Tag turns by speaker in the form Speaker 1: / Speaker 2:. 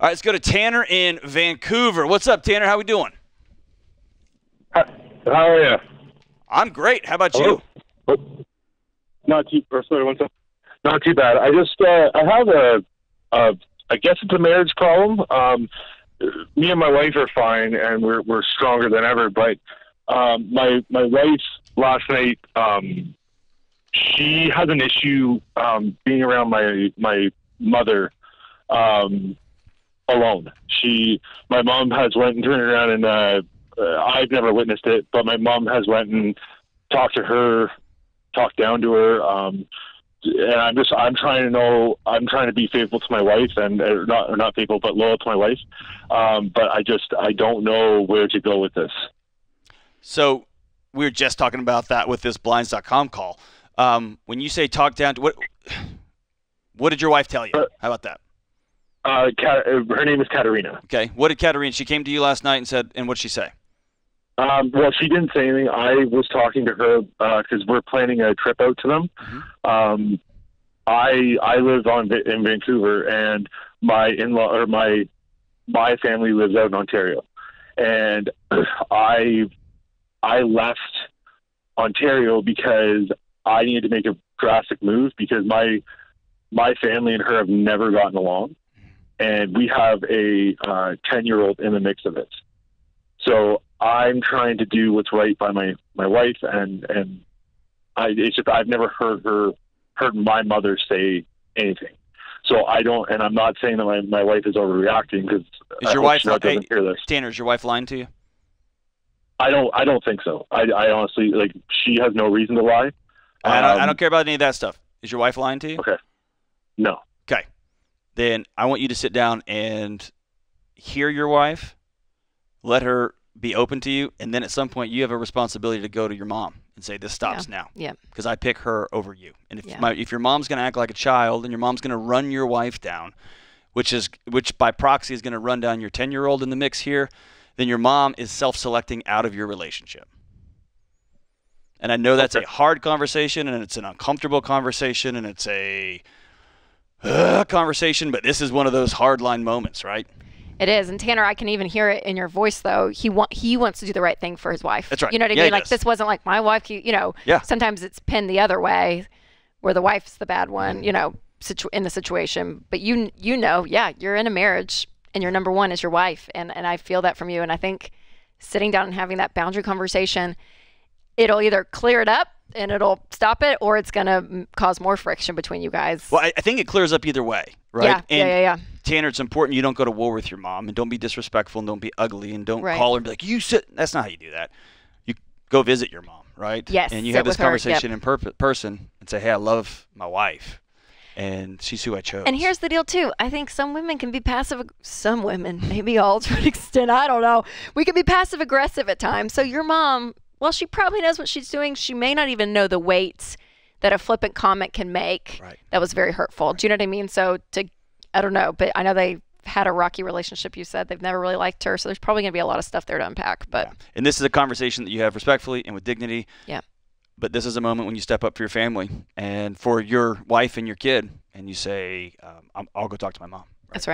Speaker 1: All right, let's go to Tanner in Vancouver. What's up, Tanner? How we doing?
Speaker 2: How are you?
Speaker 1: I'm great. How about
Speaker 2: Hello?
Speaker 1: you?
Speaker 2: Oh, not too. Sorry, one second. Not too bad. I just I have I guess it's a marriage problem. Me and my wife are fine, and we're stronger than ever. But my wife last night, she has an issue being around my mother alone. My mom has went and turned around, and I've never witnessed it, but my mom has went and talked down to her. And I'm trying to be faithful to my wife, and not faithful, but loyal to my wife. But I don't know where to go with this.
Speaker 1: So we were just talking about that with this Blinds.com call. When you say talk down, what did your wife tell you? How about that?
Speaker 2: Her name is Katerina.
Speaker 1: Okay. What did Katerina? She came to you last night and what did she say?
Speaker 2: Well, she didn't say anything. I was talking to her because we're planning a trip out to them. Mm-hmm. I live in Vancouver, and my in-law or my family lives out in Ontario, and I left Ontario because I needed to make a drastic move because my family and her have never gotten along, and we have a 10-year-old in the mix of it. So I'm trying to do what's right by my wife, and I've never heard my mother say anything. So I don't, and I'm not saying that my wife is overreacting because
Speaker 1: is your wife
Speaker 2: doesn't hear this.
Speaker 1: Tanner, is your wife lying to you?
Speaker 2: I don't think so. I honestly, she has no reason to lie.
Speaker 1: I don't care about any of that stuff. Is your wife lying to you?
Speaker 2: Okay. No.
Speaker 1: Okay. Then I want you to sit down and hear your wife, let her be open to you, and then at some point you have a responsibility to go to your mom and say, this stops now.
Speaker 3: Yeah.
Speaker 1: Because I pick her over you. And if your mom's going to act like a child and your mom's going to run your wife down, which by proxy is going to run down your 10-year-old in the mix here, then your mom is self-selecting out of your relationship. And I know that's a hard conversation, and it's an uncomfortable conversation, and it's a conversation, but this is one of those hard-line moments, right?
Speaker 3: It is. And Tanner, I can even hear it in your voice, though. He wants to do the right thing for his wife.
Speaker 1: That's right.
Speaker 3: You know what I mean? Like, this wasn't like my wife. Sometimes it's pinned the other way where the wife's the bad one, in the situation. But you're in a marriage, and your number one is your wife. And I feel that from you. And I think sitting down and having that boundary conversation, it'll either clear it up and it'll stop it, or it's going to cause more friction between you guys.
Speaker 1: Well, I think it clears up either way, right?
Speaker 3: Yeah.
Speaker 1: Tanner, it's important you don't go to war with your mom, and don't be disrespectful, and don't be ugly, and don't call her and be like, you sit. That's not how you do that. You go visit your mom, right?
Speaker 3: Yes.
Speaker 1: And you have this conversation in person and say, hey, I love my wife, and she's who I chose.
Speaker 3: And here's the deal, too. I think some women can be some women, maybe all to an extent, I don't know. We can be passive-aggressive at times. So your mom, well, she probably knows what she's doing. She may not even know the weight that a flippant comment can make.
Speaker 1: Right.
Speaker 3: That was very hurtful. Right. Do you know what I mean? So I don't know, but I know they've had a rocky relationship. You said they've never really liked her, so there's probably going to be a lot of stuff there to unpack. But
Speaker 1: and this is a conversation that you have respectfully and with dignity.
Speaker 3: Yeah.
Speaker 1: But this is a moment when you step up for your family and for your wife and your kid, and you say, "I'll go talk to my mom." Right?
Speaker 3: That's right.